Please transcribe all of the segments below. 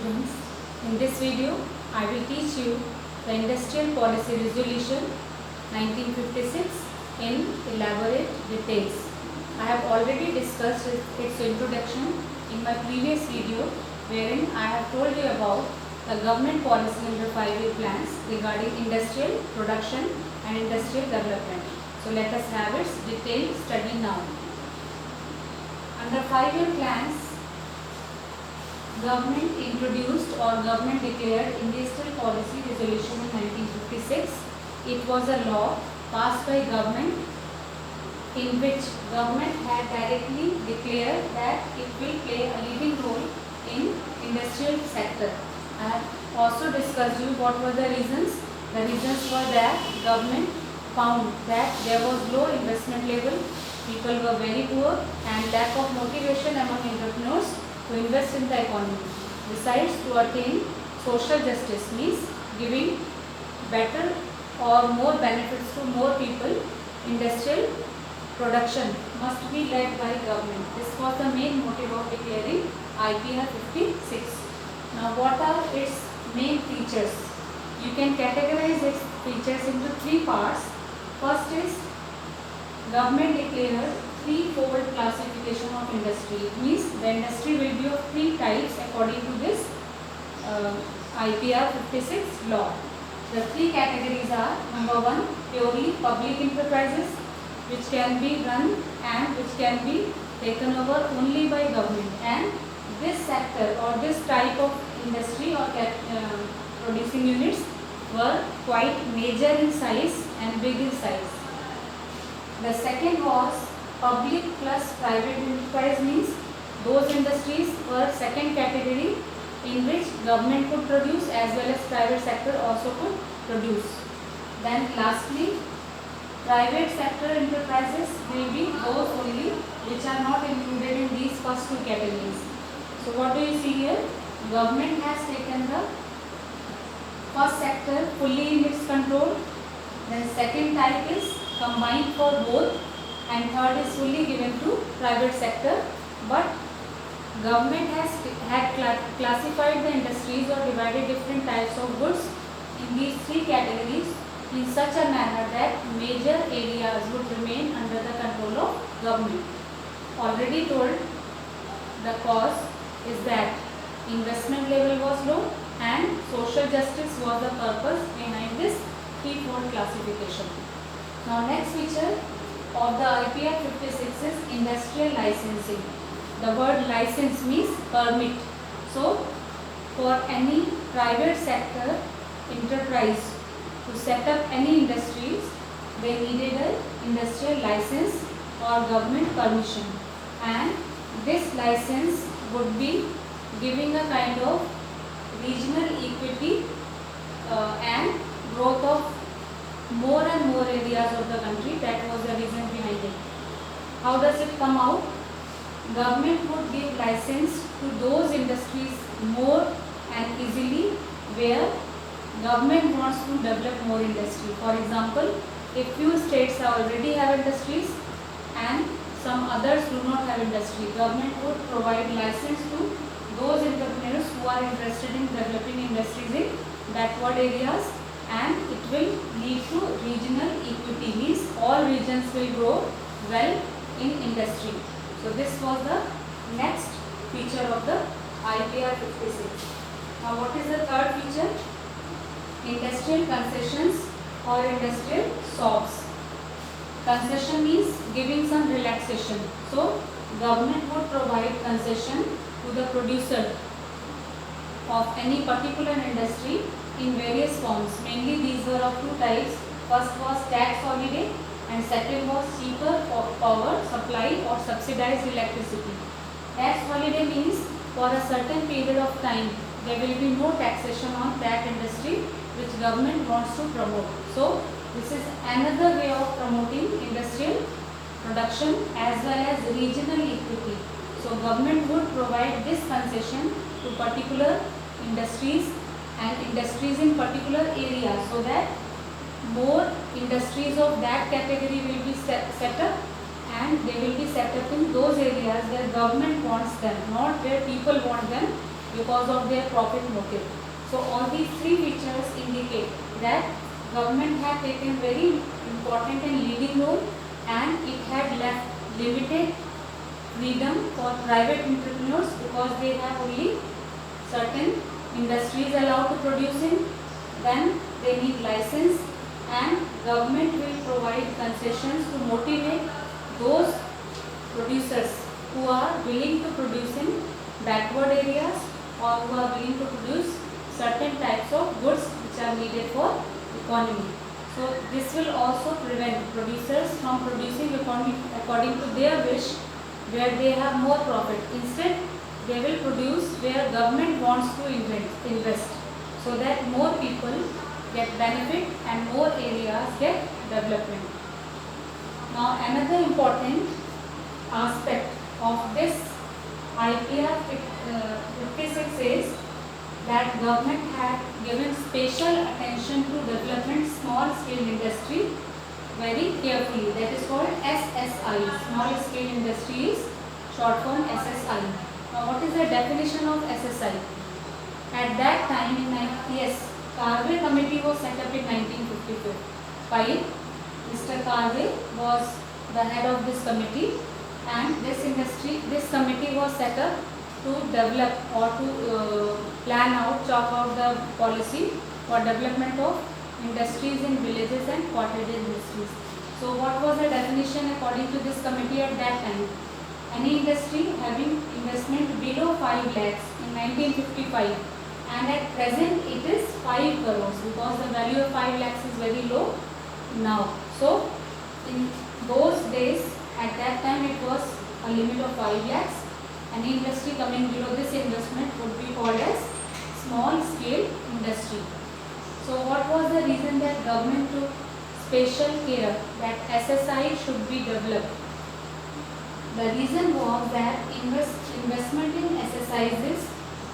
students. In this video, I will teach you the Industrial Policy Resolution 1956 in elaborate details. I have already discussed its introduction in my previous video, wherein I have told you about the government policy under 5-year plans regarding industrial production and industrial development. So let us have its detailed study now. Under 5-year plans, government introduced or government declared Industrial Policy Resolution in 1956. It was a law passed by government in which government had directly declared that it will play a leading role in industrial sector. I have also discussed you what were the reasons. The reasons were that government found that there was low investment level, people were very poor and lack of motivation among entrepreneurs to invest in the economy. Besides, to attain social justice means giving better or more benefits to more people, industrial production must be led by government. This was the main motive of declaring IPR 56. Now, what are its main features? You can categorize its features into 3 parts. First is government declared threefold classification of industry. It means the industry will be of 3 types according to this IPR 56 law. The 3 categories are: number 1, purely public enterprises, which can be run and which can be taken over only by government, and this sector or this type of industry or producing units were quite major in size and big in size. The second was public plus private enterprise, means those industries were second category in which government could produce as well as private sector also could produce. Then lastly, private sector enterprises will be those only which are not included in these first 2 categories. So what do you see here? Government has taken the first sector fully in its control. Then second type is combined for both, and third is fully given to private sector. But government had classified the industries or divided different types of goods in these 3 categories in such a manner that major areas would remain under the control of government. Already told, the cause is that investment level was low and social justice was the purpose behind this threefold classification. Now, next feature of the IPR 56 is industrial licensing. The word license means permit. So, for any private sector enterprise to set up any industries, they needed an industrial license or government permission, and this license would be giving a kind of regional equity and growth of more and more areas of the country. That was the reason behind it. How does it come out? Government would give license to those industries more and easily where government wants to develop more industry. For example, if few states already have industries and some others do not have industry, government would provide license to those entrepreneurs who are interested in developing industries in backward areas, and it will lead to regional equity, means all regions will grow well in industry. So this was the next feature of the IPR 56. Now, what is the third feature? Industrial concessions or industrial shops. Concession means giving some relaxation. So government would provide concession to the producer of any particular industry in various forms. Mainly these were of 2 types. First was tax holiday and second was cheaper power supply or subsidized electricity. Tax holiday means for a certain period of time there will be no taxation on that industry which government wants to promote. So this is another way of promoting industrial production as well as regional equity. So government would provide this concession to particular industries and industries in particular areas, so that more industries of that category will be set up, and they will be set up in those areas where government wants them, not where people want them, because of their profit motive. So all these three features indicate that government had taken very important and leading role, and it had left limited freedom for private entrepreneurs because they have only certain industries allowed to produce in. Then they need license, and government will provide concessions to motivate those producers who are willing to produce in backward areas or who are willing to produce certain types of goods which are needed for economy. So this will also prevent producers from producing according to their wish, where they have more profit. Instead, they will produce where government wants to invest, so that more people get benefit and more areas get development. Now another important aspect of this IPR 56 is that government had given special attention to development small scale industry very carefully. That is called SSI. Small scale industry is short form SSI. Now what is the definition of SSI? At that time Karve committee was set up in 1955. Mr. Karve was the head of this committee, and this committee was set up to develop or to chalk out the policy for development of industries in villages and cottage industries. So what was the definition according to this committee at that time? Any industry having investment below 5 lakhs in 1955, and at present it is 5 crores because the value of 5 lakhs is very low now. So in those days, at that time it was a limit of 5 lakhs. Any industry coming below this investment would be called as small scale industry. So what was the reason that government took special care that SSI should be developed? The reason was that investment in SSIs is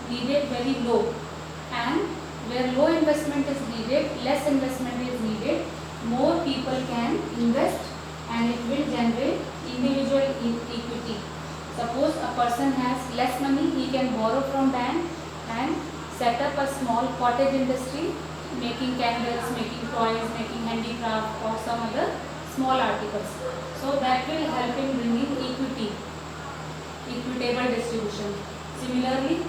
needed very low, and where low investment is needed, less investment is needed, more people can invest, and it will generate individual equity. Suppose a person has less money, he can borrow from bank and set up a small cottage industry, making candles, making toys, making handicraft or some other small articles. So that will help in bringing equitable distribution. Similarly,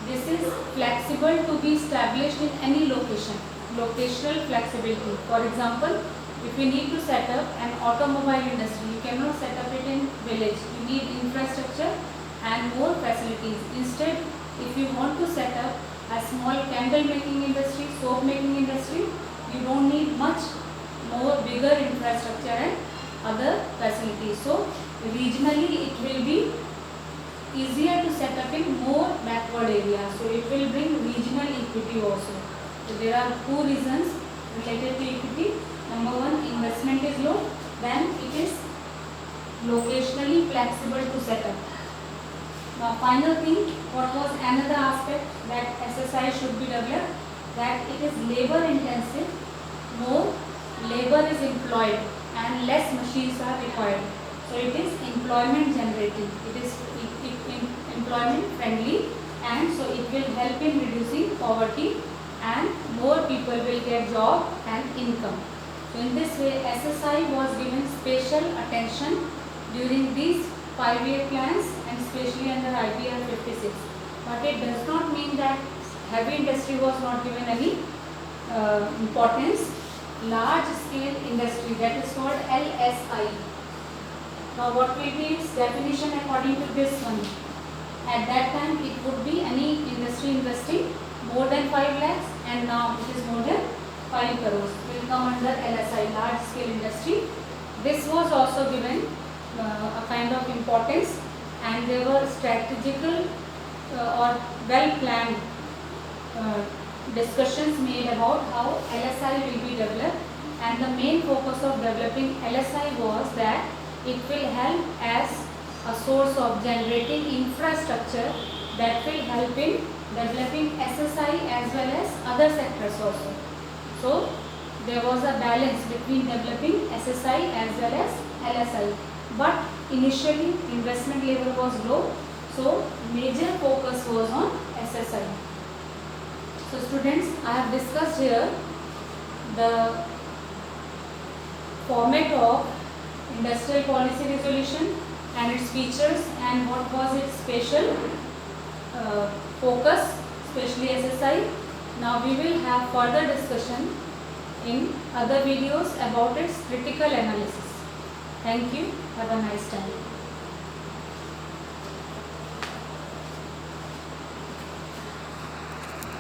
this is flexible to be established in any location, locational flexibility. For example, if you need to set up an automobile industry, you cannot set up it in village. You need infrastructure and more facilities. Instead, if you want to set up a small candle making industry, soap making industry, you don't need much more bigger infrastructure and other facilities. So regionally it will be easier to set up in more backward areas. So it will bring regional equity also. So there are two reasons related to equity. Number one, investment is low, then it is locationally flexible to set up. Now final thing, what was another aspect that SSI should be developed? That it is labor intensive, more labor is employed and less machines are required. So it is employment generating, it is employment friendly, and so it will help in reducing poverty and more people will get job and income. So in this way SSI was given special attention during these 5-year plans and especially under IPR 56. But it does not mean that heavy industry was not given any importance. Large scale industry, that is called LSI. Now what will be its definition according to this one? At that time it would be any industry investing more than 5 lakhs, and now it is more than 5 crores. Will come under LSI, large scale industry. This was also given a kind of importance, and there were strategical or well planned discussions made about how LSI will be developed, and the main focus of developing LSI was that it will help as a source of generating infrastructure that will help in developing SSI as well as other sectors also. So there was a balance between developing SSI as well as LSI, but initially investment level was low, so major focus was on SSI. So students, I have discussed here the format of industrial policy resolution and its features and what was its special focus, especially SSI. Now we will have further discussion in other videos about its critical analysis. Thank you. Have a nice time.